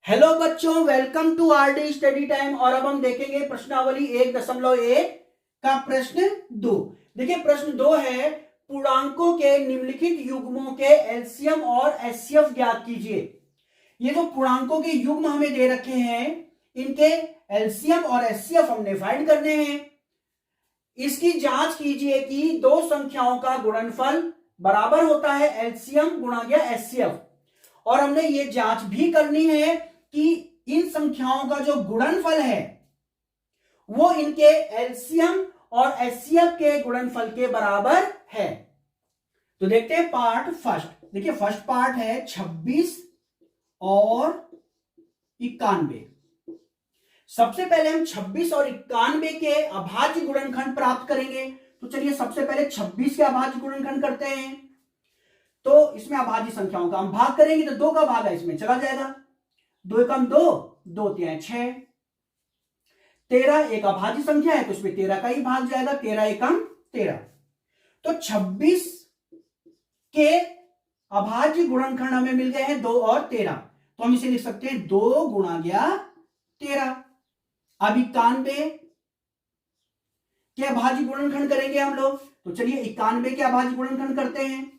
Hello बच्चों, welcome to RD study time. और अब हम देखेंगे प्रश्नावली 1.1 का प्रश्न 2। देखिए प्रश्न 2 है, पूर्णांकों के निम्नलिखित युग्मों के एलसीएम और एचसीएफ ज्ञात कीजिए। ये जो पूर्णांकों के युग्म हमें दे रखे हैं, इनके एलसीएम और एचसीएफ हमने फाइंड करने हैं। इसकी जांच कीजिए कि दो संख्याओं का गुणनफल बराबर होता है एलसीएम गुणा या एचसीएफ। और हमने ये जांच भी करनी है कि इन संख्याओं का जो गुणनफल है वो इनके एलसीएम और एचसीएफ के गुणनफल के बराबर है। तो देखते हैं पार्ट फर्स्ट। देखिए फर्स्ट पार्ट है 26 और 91। सबसे पहले हम 26 और 91 के अभाज्य गुणनखंड प्राप्त करेंगे। तो चलिए सबसे पहले 26 के अभाज्य गुणनखंड करते हैं। तो इसमें अभाज्य संख्याओं का हम भाग करेंगे, तो 2 का भाग है इसमें चला जाएगा। 2 एकम 2, 2 तिया 6। 13 एक अभाज्य संख्या है तो उसमें 13 का ही भाग जाएगा, 13 एकम 13। तो 26 के अभाज्य गुणनखंड हमें मिल गए हैं 2 और 13। तो हम इसे लिख सकते हैं 2 गुणा गया 13। अब 91 के अभाज्य गुणनखंड करेंगे हम लोग। तो चलिए 91 के अभाज्य गुणनखंड करते हैं।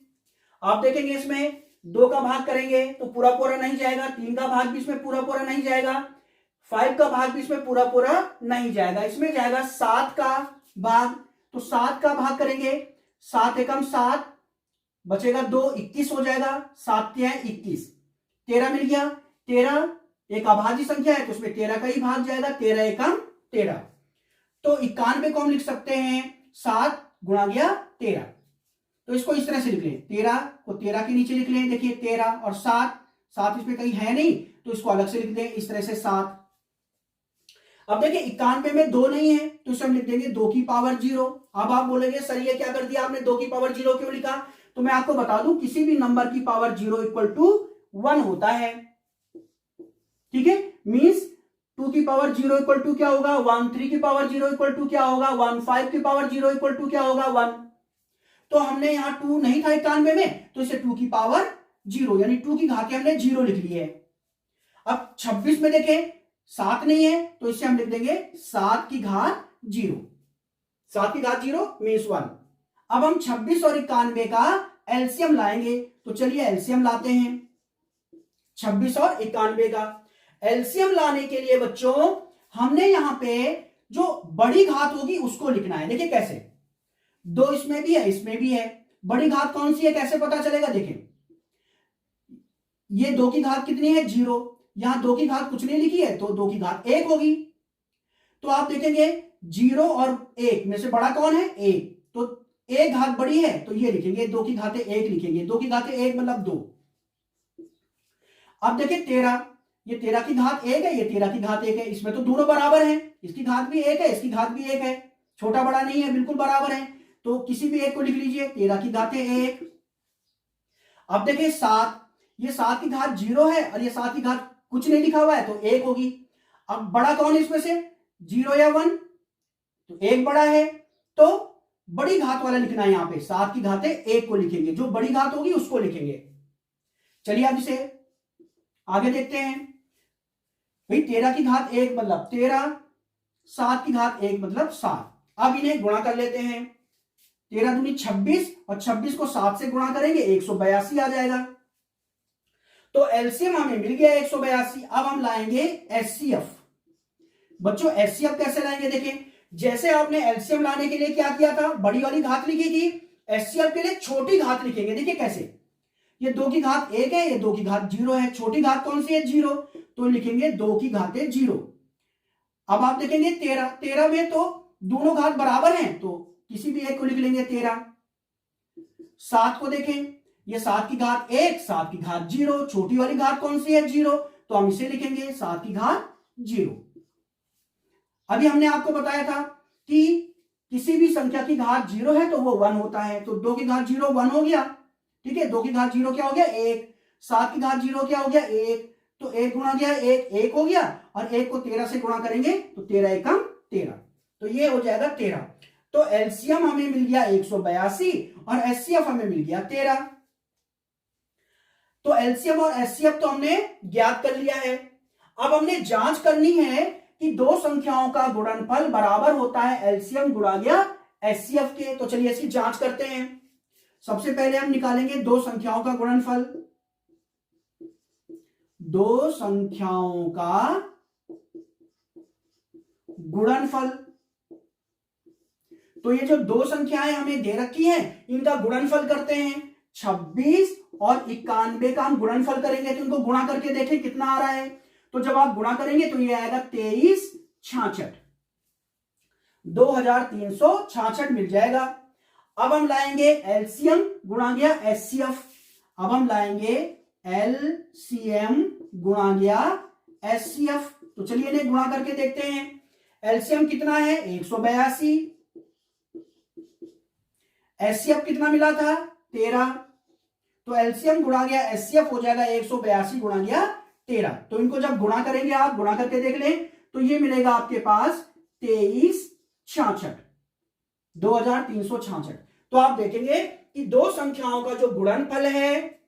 आप देखेंगे इसमें 2 का भाग करेंगे तो पूरा पूरा नहीं जाएगा, 3 का भाग भी इसमें पूरा पूरा नहीं जाएगा, 5 का भाग भी इसमें पूरा पूरा नहीं जाएगा। इसमें जाएगा 7 का भाग। तो 7 का भाग करेंगे, 7 एकम 7, बचेगा 2, 21 हो जाएगा। 7 तिया 21, 13 मिल गया। 13 एक अभाज्य संख्या है तो उसमें 13 का ही भाग जाएगा, 13 एकम 13। तो 91 को हम लिख सकते हैं 7 गुणा गया 13। तो इसको इस तरह से लिख लें, 13 को 13 के नीचे लिख लें। देखिए 13 और 7 इसमें कहीं है नहीं तो इसको अलग से लिख दें इस तरह से 7। अब देखिए 91 में 2 नहीं है तो इसे हम लिख देंगे 2 की पावर 0। अब आप बोलेंगे सर ये क्या कर दिया आपने, 2 की पावर 0 क्यों लिखा? तो मैं आपको बता दूं, किसी भी नंबर की पावर 0 इक्वल टू 1 होता है। ठीक है, मींस 2 की पावर 0 इक्वल टू क्या होगा 1, 3 की पावर 0 इक्वल टू क्या होगा 1, 5 की पावर 0 इक्वल टू क्या होगा 1। तो हमने यहां 2 नहीं था 91 में तो इसे 2 की पावर 0 यानी 2 की घात हमने 0 लिख ली है। अब 26 में देखें 7 नहीं है तो इसे हम लिख देंगे 7 की घात 0। 7 की घात 0 मीन्स 1। अब हम 26 और 91 का एलसीएम लाएंगे। तो चलिए एलसीएम लाते हैं 26 और 91 का। एलसीएम लाने के लिए बच्चों हमने यहां पे जो बड़ी घात होगी उसको लिखना है। देखिए कैसे, 2 इसमें भी है इसमें भी है, बड़ी घात कौन सी है कैसे पता चलेगा? देखें ये 2 की घात कितनी है 0, यहां 2 की घात कुछ नहीं लिखी है तो 2 की घात 1 होगी। तो आप देखेंगे 0 और 1 में से बड़ा कौन है 1, तो 1 घात बड़ी है तो ये लिखेंगे 2 की घातें 1 लिखेंगे, 2 की घातें 1 मतलब 2। अब देखिए 13, ये 13 की घात 1 है, ये 13 की घात 1 है, इसमें तो दोनों बराबर हैं, इसकी घात भी 1 है इसकी घात भी 1 है, छोटा बड़ा नहीं है बिल्कुल बराबर है। तो किसी भी एक को लिख लीजिए, 13 की घातें 1। अब देखिए 7, ये 7 की घात 0 है और ये 7 की घात कुछ नहीं लिखा हुआ है तो 1 होगी। अब बड़ा कौन है इसमें से 0 या 1, तो 1 बड़ा है तो बड़ी घात वाला लिखना है। यहां पे 7 की घातें 1 को लिखेंगे, जो बड़ी घात होगी उसको लिखेंगे। चलिए अब इसे आगे देखते हैं। भाई 13 की घात 1 मतलब 13, 7 की घात 1 मतलब 7। अब इन्हें गुणा कर लेते हैं, 13 दूनी 26 और 26 को 7 से गुणा करेंगे 182 आ जाएगा। तो एलसीएम हमें मिल गया 182। अब हम लाएंगे एचसीएफ। बच्चों एचसीएफ कैसे लाएंगे? देखिए जैसे आपने एलसीएम लाने के लिए क्या किया था, बड़ी वाली घात लिखी थी, एचसीएफ के लिए छोटी घात लिखेंगे। देखिए कैसे, ये 2 की घात 1 है, ये 2 की घात 0 है, छोटी घात कौन सी है 0, तो लिखेंगे 2 की घातें 0। अब आप देखेंगे 13 में तो दोनों घात बराबर हैं तो किसी भी एक को लिख लेंगे 13। 7 को देखें, ये 7 की घात 1, 7 की घात 0, छोटी वाली घात कौन सी है 0, तो हम इसे लिखेंगे 7 की घात 0। अभी हमने आपको बताया था कि किसी भी संख्या की घात 0 है तो वो 1 होता है। तो 2 की घात 0 1 हो गया, ठीक है, 2 की घात 0 क्या हो गया 1, 7 की घात 0 क्या हो गया 1, तो 1 गुणा गया 1, 1 हो गया, और 1 को 13 से गुणा करेंगे तो 13 एकम 13, तो ये हो जाएगा 13। तो एलसीएम हमें मिल गया 182 और एचसीएफ हमें मिल गया 13। तो एलसीएम और एचसीएफ तो हमने ज्ञात कर लिया है। अब हमने जांच करनी है कि दो संख्याओं का गुणनफल बराबर होता है एलसीएम गुणा गया एचसीएफ के। तो चलिए इसकी जांच करते हैं। सबसे पहले हम निकालेंगे दो संख्याओं का गुणनफल। दो संख्याओं का गुणनफल, तो ये जो दो संख्याएं हमें दे रखी हैं इनका गुणनफल करते हैं। 26 और 91 का हम गुणनफल करेंगे तो इनको गुणा करके देखें कितना आ रहा है। तो जब आप गुणा करेंगे तो ये आएगा 2366, 2366 मिल जाएगा। अब हम लाएंगे एलसीएम गुणा गया एचसीएफ। अब हम लाएंगे एलसीएम गुणा गया एचसीएफ। तो चलिए इन्हें गुणा करके देखते हैं। एलसीएम कितना है 182, एचसीएफ कितना मिला था 13। तो एलसीएम गुणा गया एचसीएफ हो जाएगा 182 गुणा गया 13। तो इनको जब गुणा करेंगे, आप गुणा करके देख लें, तो ये मिलेगा आपके पास 2366, 2366। तो आप देखेंगे कि दो संख्याओं का जो गुणनफल है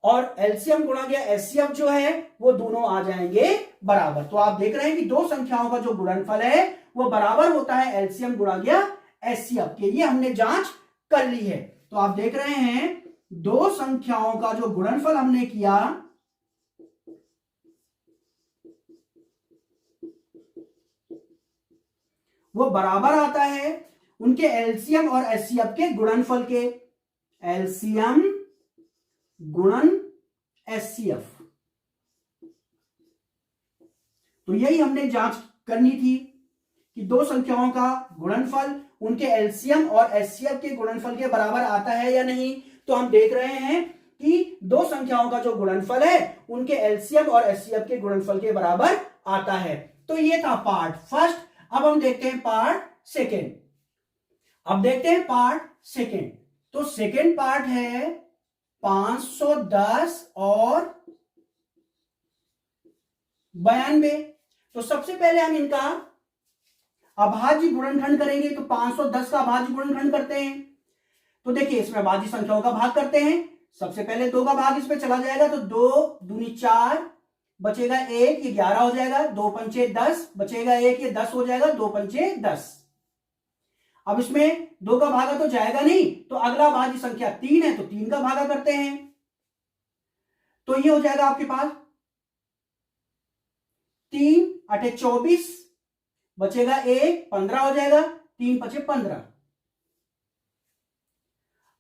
और एलसीएम गुणा गया एचसीएफ जो है वो दोनों आ जाएंगे बराबर। तो आप देख रहे हैं कि दो संख्याओं का जो गुणनफल है वो बराबर होता है एलसीएम गुणा गया एचसीएफ के। ये हमने जांच कर ली है। तो आप देख रहे हैं दो संख्याओं का जो गुणनफल हमने किया वो बराबर आता है उनके एलसीएम और एचसीएफ के गुणनफल के। एलसीएम गुणन एचसीएफ, तो यही हमने जांच करनी थी कि दो संख्याओं का गुणनफल उनके एलसीएम और एचसीएफ के गुणनफल के बराबर आता है या नहीं। तो हम देख रहे हैं कि दो संख्याओं का जो गुणनफल है उनके एलसीएम और एचसीएफ के गुणनफल के बराबर आता है। तो ये था पार्ट फर्स्ट। अब हम देखते हैं पार्ट सेकेंड। अब देखते हैं पार्ट सेकेंड। तो सेकेंड पार्ट है 510 और 92। तो सबसे पहले हम इनका अभाज्य गुणनखंड करेंगे। तो 510 का अभाज्य गुणनखंड करते हैं। तो देखिए इसमें अभाज्य संख्याओं का भाग करते हैं। सबसे पहले 2 का भाग इस पे चला जाएगा तो 2 दूनी 4, बचेगा 1, ये 11 हो जाएगा। 2 पंचे 10, बचेगा 1, ये 10 हो जाएगा। 2 पंचे 10। अब इसमें 2 का भागा तो जाएगा नहीं, तो अगला भाज्य संख्या 3 है तो 3 का भागा करते हैं। तो ये हो जाएगा आपके पास 3 8 24, बचेगा 1, 15 हो जाएगा। 3 5 15।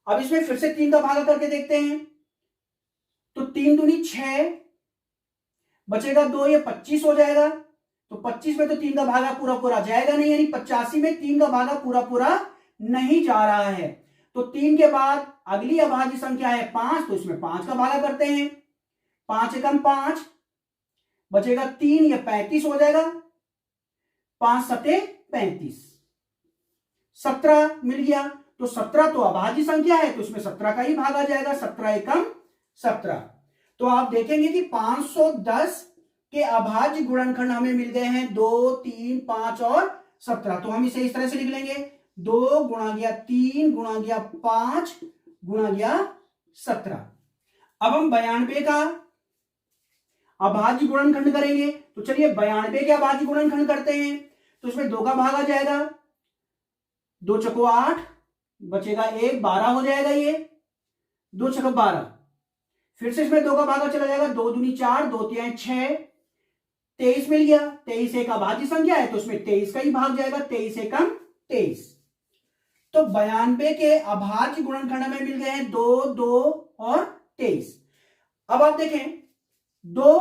अब इसमें फिर से 3 का भागा करके देखते हैं। तो 3 दूनी 6, बचेगा 2, ये 25 हो जाएगा। तो 25 में तो 3 का भागा पूरा पूरा जाएगा नहीं, यानी 85 में 3 का भागा पूरा पूरा नहीं जा रहा है। तो 3 के बाद अगली अभाज्य संख्या है 5, तो इसमें 5 का भागा करते हैं। 5 एकम 5, बचेगा 3, ये 35 हो जाएगा। 5 सते 35, 17 मिल गया। तो 17 तो अभाज्य संख्या है तो इसमें 17 का ही भाग आ जाएगा। 17 एकम 17। तो आप देखेंगे कि 510 के अभाज्य गुणनखंड हमें मिल गए हैं 2, 3, 5 और 17। तो हम इसे इस तरह से लिख लेंगे 2 गुणा गया 3 गुणा गया 5 गुणा गया 17। अब हम 92 का अभाज्य गुणनखंड करेंगे। तो चलिए 92 के अभाज्य गुणनखंड करते हैं। तो इसमें 2 का भाग आ जाएगा। 2 चको 8, बचेगा 1, 12 हो जाएगा। ये 2 चको 12। फिर से इसमें 2 का भागा चला जाएगा। 2 दूनी 4, 2 तिहाई 6, 23 मिल गया। 23 एक अभाज्य संख्या है तो उसमें 23 का ही भाग जाएगा। 23 एकम 23। तो 92 के अभाज्य गुणनखंड हमें मिल गए हैं 2, 2 और 23। अब आप देखें 2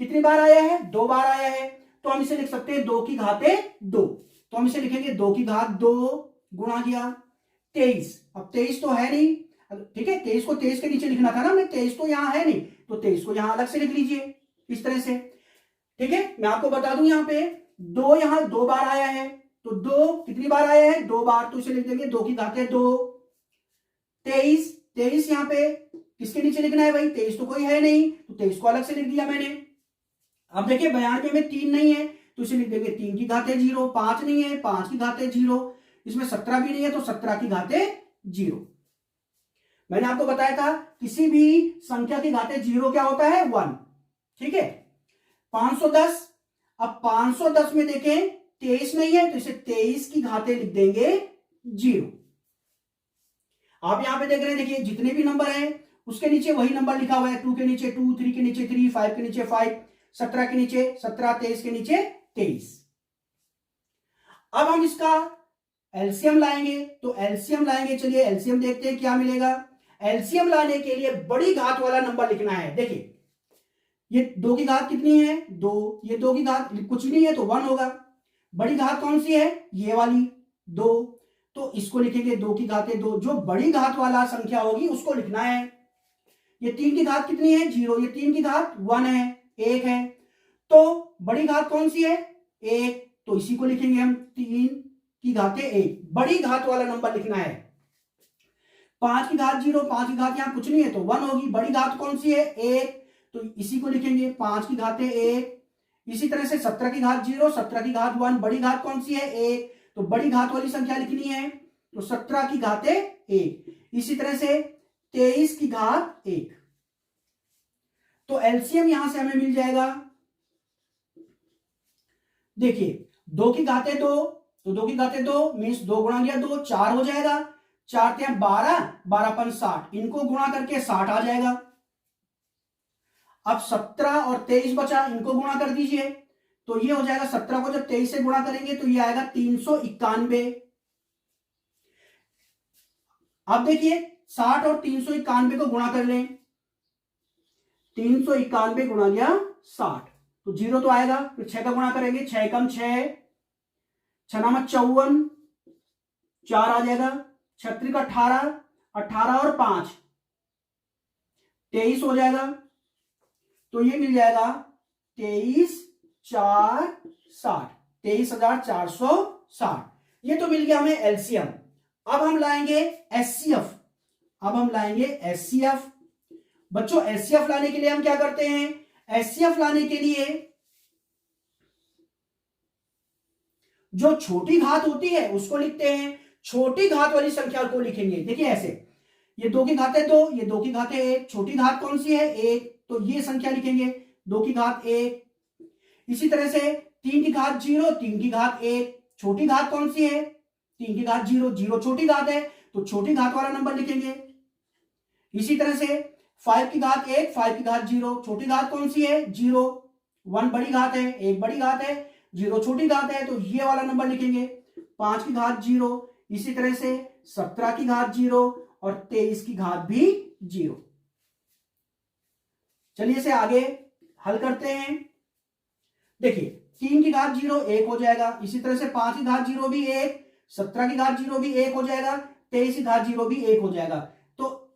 कितनी बार आया है, 2 बार आया है। तो हम इसे लिख सकते हैं 2 की घाते 2। तो हम इसे लिखेंगे 2 की घात 2 गुणा गया 23। अब 23 तो है नहीं, ठीक है, 23 को 23 के नीचे लिखना था ना हमने। 23 तो यहां है नहीं, तो 23 को यहां अलग से लिख लीजिए इस तरह से। ठीक है, मैं आपको बता दूं यहां पे 2 यहां 2 बार आया है। तो 2 कितनी बार आया है, 2 बार। तो इसे लिख देंगे 2 की घाते 2। 23 यहां पे किसके नीचे लिखना है भाई, 23 तो कोई है नहीं, तो 23 को अलग से लिख दिया मैंने। अब देखिए 92 में 3 नहीं है तो इसे लिख देंगे 3 की घाते 0। 5 नहीं है, 5 की घाते 0। इसमें 17 भी नहीं है तो 17 की घाते 0। मैंने आपको बताया था किसी भी संख्या की घाते 0 क्या होता है, 1। ठीक है, 510। अब 510 में देखें 23 नहीं है, तो इसे 23 की घातें लिख देंगे 0। आप यहां पे देख रहे हैं, देखिए जितने भी नंबर हैं उसके नीचे वही नंबर लिखा हुआ है। 2 के नीचे 2, 3 के नीचे 3, 5 के नीचे 5, 17 के नीचे 17, 23 के नीचे 23। अब हम इसका एलसीएम लाएंगे, तो एलसीएम लाएंगे, चलिए एलसीएम देखते हैं क्या मिलेगा। एलसीएम लाने के लिए बड़ी घात वाला नंबर लिखना है। देखिए ये 2 की घात कितनी है 2, ये 2 की घात कुछ नहीं है तो 1 होगा। बड़ी घात कौन सी है ये वाली 2, तो इसको लिखेंगे 2 की घातें 2। जो बड़ी घात वाला संख्या होगी उसको लिखना है। ये 3 की घात कितनी है 0, ये 3 की घात 1 है 1 है, तो बड़ी घात कौन सी है 1, तो इसी को लिखेंगे हम 3 की घातें 1। बड़ी घात वाला नंबर लिखना है। 5 की घात 0, 5 की घात यहां कुछ नहीं है तो 1 होगी। बड़ी घात कौन सी है 1, तो इसी को लिखेंगे 5 की घातें 1। इसी तरह से 17 की घात 0, 17 की घात 1, बड़ी घात कौन सी है 1, तो बड़ी घात वाली संख्या लिखनी है तो 17 की घातें 1। इसी तरह से 23 की घात 1। तो एलसीएम यहां से हमें मिल जाएगा, देखिए 2 की घातें 2, तो 2 की घातें 2 मीन्स 2 गुणा गया 2, 4 हो जाएगा। 4 ते 12, 12 60, इनको गुणा करके 60 आ जाएगा। अब 17 और 23 बचा, इनको गुणा कर दीजिए, तो ये हो जाएगा 17 को जब 23 से गुणा करेंगे तो ये आएगा 391। अब देखिए 60 और 391 को गुणा कर लें, 391 गुणा गया 60, तो 0 तो आएगा। फिर 6 का गुणा करेंगे, 6 कम 6, 6 नाम 54, 4 आ जाएगा। 36 का 18, 18 और 5 23 हो जाएगा, तो ये मिल जाएगा 23 4 60, 23,460। ये तो मिल गया हमें एलसीएम। अब हम लाएंगे एचसीएफ। अब हम लाएंगे एचसीएफ। बच्चों एचसीएफ लाने के लिए हम क्या करते हैं, एचसीएफ लाने के लिए जो छोटी घात होती है उसको लिखते हैं, छोटी घात वाली संख्या को लिखेंगे। देखिए ऐसे, ये 2 की घातें 2, ये 2 की घातें 1, छोटी घात कौन सी है 1, तो ये संख्या लिखेंगे 2 की घात 1। इसी तरह से 3 की घात 0, 3 की घात 1, छोटी घात कौन सी है 3 की घात 0, 0 छोटी घात है तो छोटी घात वाला नंबर लिखेंगे। इसी तरह से 5 की घात 1, 5 की घात 0, छोटी घात कौन सी है 0, 1 बड़ी घात है 1 बड़ी घात है, 0 छोटी घात है तो ये वाला नंबर लिखेंगे। 5 की घात 0, इसी तरह से 17 की घात 0 और 23 की घात भी 0। चलिए इसे आगे हल करते हैं। देखिए 3 की घात 0 1 हो जाएगा, इसी तरह से 5 की घात 0 भी 1, 17 की घात 0 भी 1 हो जाएगा, 23 की घात 0 भी 1 हो जाएगा। तो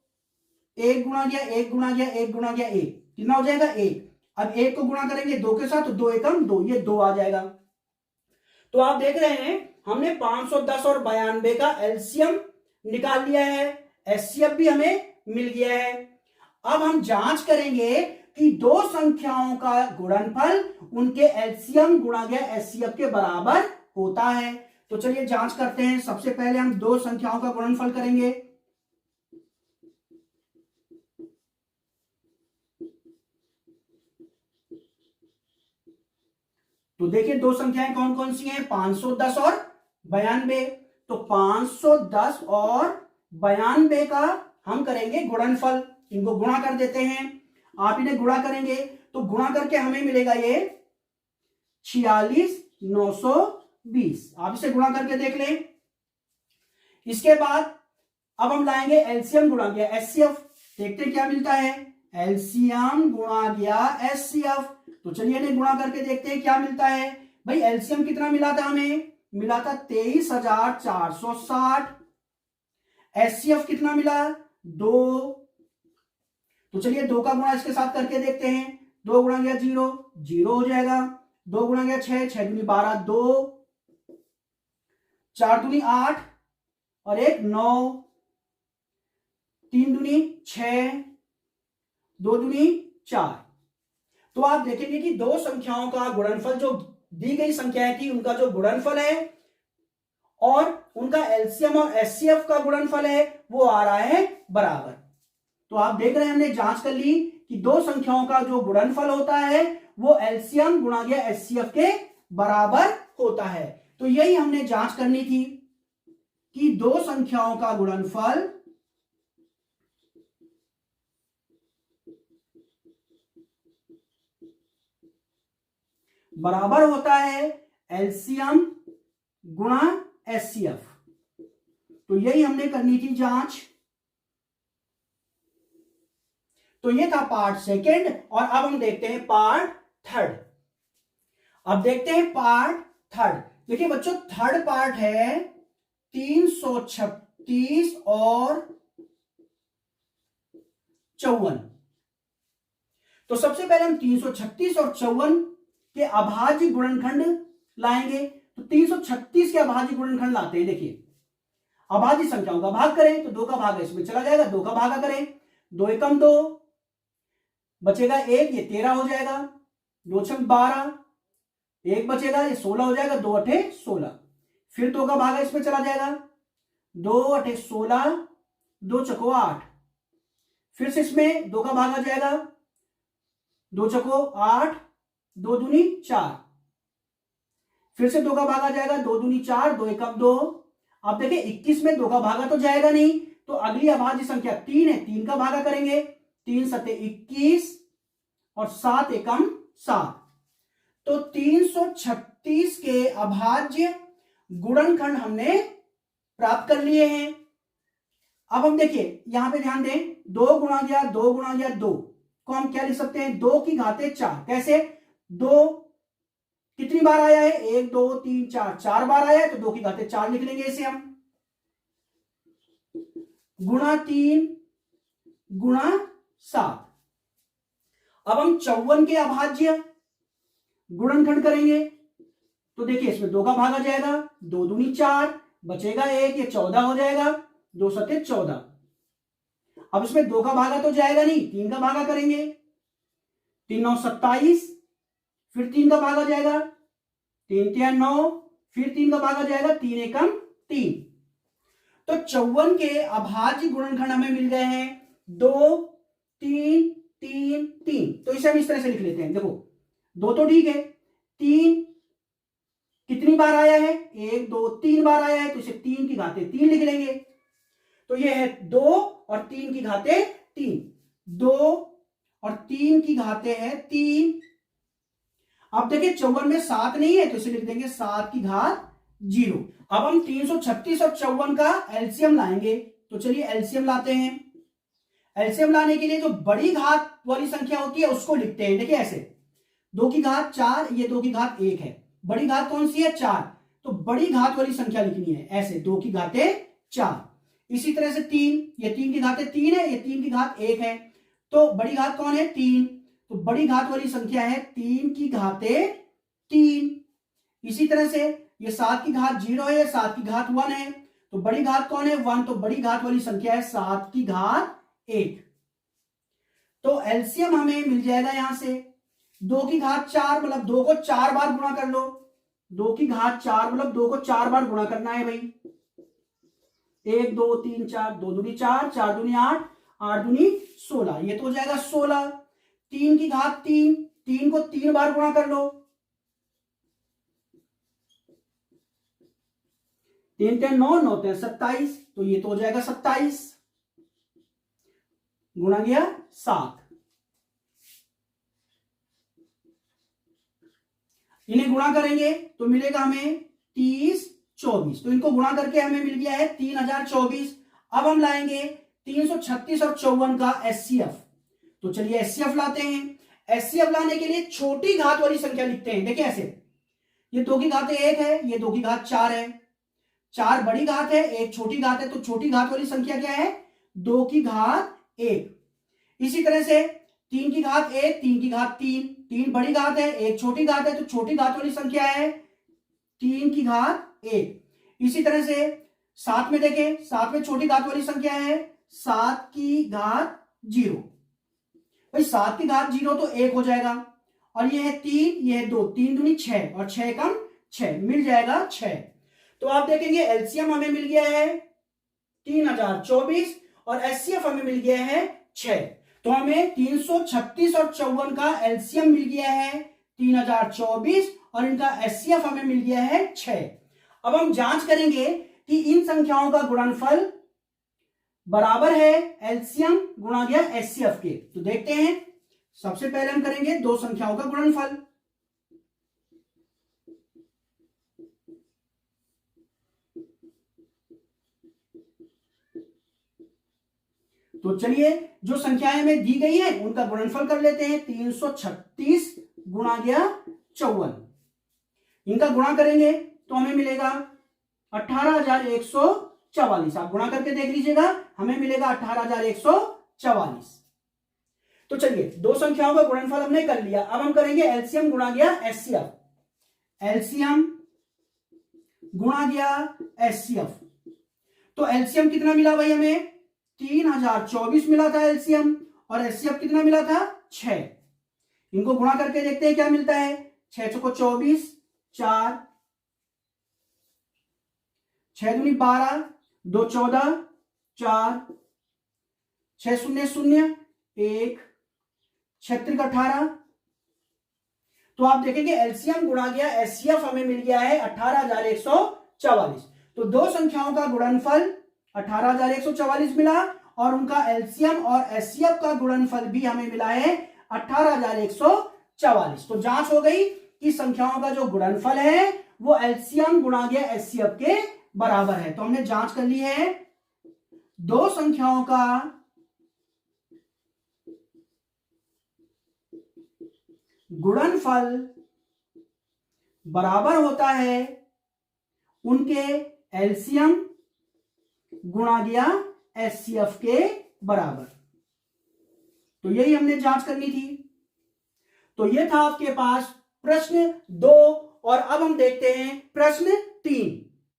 1 गुणा गया 1 गुणा गया 1 गुणा गया 1, कितना हो जाएगा 1। अब 1 को गुणा करेंगे 2 के साथ तो 2 एकम 2, ये 2 आ जाएगा। तो आप देख रहे हैं हमने 510 और 92 का एलसीएम निकाल लिया है, एचसीएफ भी हमें मिल गया है। अब हम जांच करेंगे कि दो संख्याओं का गुणनफल उनके एलसीएम गुणा गया एचसीएफ के बराबर होता है। तो चलिए जांच करते हैं। सबसे पहले हम दो संख्याओं का गुणनफल करेंगे। तो देखिए दो संख्याएं कौन कौन सी हैं, 510 और 92। तो 510 और 92 का हम करेंगे गुणनफल, इनको गुणा कर देते हैं। आप इन्हें गुणा करेंगे तो गुणा करके हमें मिलेगा ये 46,920। आप इसे गुणा करके देख लें। इसके बाद अब हम लाएंगे एलसीएम गुणा गया एचसीएफ, देखते हैं क्या मिलता है। एलसीएम गुणा गया एचसीएफ, तो चलिए इन्हें गुणा करके देखते हैं क्या मिलता है। भाई एलसीएम कितना मिला था हमें, मिला था 23,460। एचसीएफ कितना मिला 2, तो चलिए 2 का गुणा इसके साथ करके देखते हैं। 2 गुणा गया 0, 0 हो जाएगा। 2 गुणा गया 6, 6 दूनी 12, 2, 4 दूनी 8 और 1 9, 3 दूनी 6, 2 दूनी 4। तो आप देखेंगे कि दो संख्याओं का गुणनफल, जो दी गई संख्याएं थी उनका जो गुणनफल है और उनका एलसीएम और एचसीएफ का गुणनफल है वो आ रहा है बराबर। तो आप देख रहे हैं हमने जांच कर ली कि दो संख्याओं का जो गुणनफल होता है वो एलसीएम गुणा गया एचसीएफ के बराबर होता है। तो यही हमने जांच करनी थी कि दो संख्याओं का गुणनफल बराबर होता है एलसीएम गुणा एचसीएफ। तो यही हमने करनी थी जांच। तो ये था पार्ट सेकंड, और अब हम देखते हैं पार्ट थर्ड। अब देखते हैं पार्ट थर्ड। देखिए बच्चों, थर्ड पार्ट है 336 और 54। तो सबसे पहले हम 336 और 54 के अभाज्य गुणनखंड लाएंगे। तो 336 के अभाज्य गुणनखंड लाते हैं। देखिए, अभाज्य संख्याओं का भाग करें तो 2 का भाग इसमें चला जाएगा, 2 का भागा करें, 2 एकम 2, बचेगा 1, ये 13 हो जाएगा, 2 छक 12, 1 बचेगा, ये 16 हो जाएगा, 2 अठे 16, फिर 2 का भागा इसमें चला जाएगा, 2 अठे 16, 2 चको 8, फिर से इसमें 2 का भाग आ जाएगा, 2 चको 8, 2 दूनी 4, फिर से 2 का भाग आ जाएगा, 2 दूनी 4, 2 एकम 2। अब देखिए 21 में 2 का भागा तो जाएगा नहीं, तो अगली अभाज्य संख्या 3 है, 3 का भागा करेंगे, 3 सते 21 और 7 एकम 7। तो 336 के अभाज्य गुणनखंड हमने प्राप्त कर लिए हैं। अब हम देखिए यहां पे ध्यान दें, 2 गुणा गया 2 गुणा गया 2 को हम क्या लिख सकते हैं, 2 की घाते 4। कैसे? 2 कितनी बार आया है, 1 2 3 4, 4 बार आया है, तो 2 की घाते 4 लिख लेंगे इसे हम, गुणा 3 गुणा 7। अब हम 54 के अभाज्य गुणनखंड करेंगे। तो देखिए इसमें 2 का भाग आ जाएगा, 2 दूनी 4, बचेगा 1, ये 14 हो जाएगा, 2 सते 14। अब इसमें 2 का भागा तो जाएगा नहीं, 3 का भागा करेंगे, 3 9 27, फिर 3 का भाग आ जाएगा, 3 3 9, फिर 3 का भाग आ जाएगा, 3 एकम 3। तो 54 के अभाज्य गुणनखंड हमें मिल गए हैं 2 3 3 3। तो इसे हम इस तरह से लिख लेते हैं। देखो 2 तो ठीक है, 3 कितनी बार आया है, 1 2 3 बार आया है, तो इसे 3 की घाते 3 लिख लेंगे। तो ये है 2 और 3 की घाते 3, 2 और 3 की घाते है 3। अब देखिए 54 में 7 नहीं है, तो इसे लिख देंगे 7 की घात 0। अब हम 336 और 54 का एलसीएम लाएंगे। तो चलिए एलसीएम लाते हैं। एलसीएम लाने के लिए जो बड़ी घात वाली संख्या होती है उसको लिखते हैं। देखिए ऐसे, 2 की घात 4, ये 2 की घात 1 है, बड़ी घात कौन सी है, 4, तो बड़ी घात वाली संख्या लिखनी है ऐसे, 2 की घाते 4। इसी तरह से 3, ये 3 की घाते 3 है, ये 3 की घात 1 है, तो बड़ी घात कौन है, 3, तो बड़ी घात वाली संख्या है 3 की घाते 3। इसी तरह से ये 7 की घात 0 है, 7 की घात 1 है, तो बड़ी घात कौन है, 1, तो बड़ी घात वाली संख्या है 7 की घात 1। तो एलसीएम हमें मिल जाएगा यहां से 2 की घात 4, मतलब 2 को 4 बार गुणा कर लो, 2 की घात 4 मतलब 2 को 4 बार गुणा करना है भाई, 1 2 3 4, 2 दूनी 4, 4 दूनी 8, 8 दूनी 16, ये तो हो जाएगा 16। 3 की घात 3, 3 को 3 बार गुणा कर लो, 3 3 9, 9 3 27, तो ये तो हो जाएगा 27, गुणा गया 7। इन्हें गुणा करेंगे तो मिलेगा हमें 30 24, तो इनको गुणा करके हमें मिल गया है 3024। अब हम लाएंगे 336 और 54 का एचसीएफ। तो चलिए एचसीएफ लाते हैं। एचसीएफ लाने के लिए छोटी घात वाली संख्या लिखते हैं। देखिए ऐसे, ये 2 की घात 1 है, ये 2 की घात 4 है, 4 बड़ी घात है, 1 छोटी घात है, तो छोटी घात वाली संख्या क्या है, 2 की घात 1। इसी तरह से 3 की घात 1, 3 की घात 3, 3 बड़ी घात है, 1 छोटी घात है, तो छोटी घात वाली संख्या है 3 की घात 1। इसी तरह से 7 में देखें, 7 में छोटी घात वाली संख्या है 7 की घात 0। भाई 7 की घात 0 तो 1 हो जाएगा, और ये है 3, ये है 2, 3 दूनी 6, और 6 कम 6, मिल जाएगा 6। तो आप देखेंगे एलसीएम हमें मिल गया है 3024 और एचसीएफ हमें मिल गया है 6। तो हमें 336 और 54 का एलसीएम मिल गया है 3024 और इनका एचसीएफ हमें मिल गया है 6। अब हम जांच करेंगे कि इन संख्याओं का गुणनफल बराबर है एलसीएम गुणा गया एचसीएफ के। तो देखते हैं, सबसे पहले हम करेंगे दो संख्याओं का गुणनफल। तो चलिए जो संख्याएं हमें दी गई है उनका गुणनफल कर लेते हैं। 336 गुणा गया 54, इनका गुणा करेंगे तो हमें मिलेगा 18,144। आप गुणा करके देख लीजिएगा, हमें मिलेगा 18,144। तो चलिए दो संख्याओं का गुणनफल हमने कर लिया। अब हम करेंगे एलसीएम गुणा गया एचसीएफ। एलसीएम गुणा गया एचसीएफ। तो एलसीएम कितना मिला भाई हमें? 3024 मिला था एलसीएम, और एचसीएफ कितना मिला था? 6। इनको गुणा करके देखते हैं क्या मिलता है। 6 को 24, 4, 6 दूनी 12, 2 14, 4, 6 0 0, 1, 36 18। तो आप देखेंगे एलसीएम गुणा गया एचसीएफ हमें मिल गया है 18,144। तो दो संख्याओं का गुणनफल 18,144 मिला और उनका एलसीएम और एचसीएफ का गुणनफल भी हमें मिला है 18,144। तो जांच हो गई कि संख्याओं का जो गुणनफल है वो एलसीएम गुणा गया एचसीएफ के बराबर है। तो हमने जांच कर ली है, दो संख्याओं का गुणनफल बराबर होता है उनके एलसीएम गुणा गया एचसीएफ के बराबर। तो यही हमने जांच करनी थी। तो यह था आपके पास प्रश्न 2, और अब हम देखते हैं प्रश्न 3।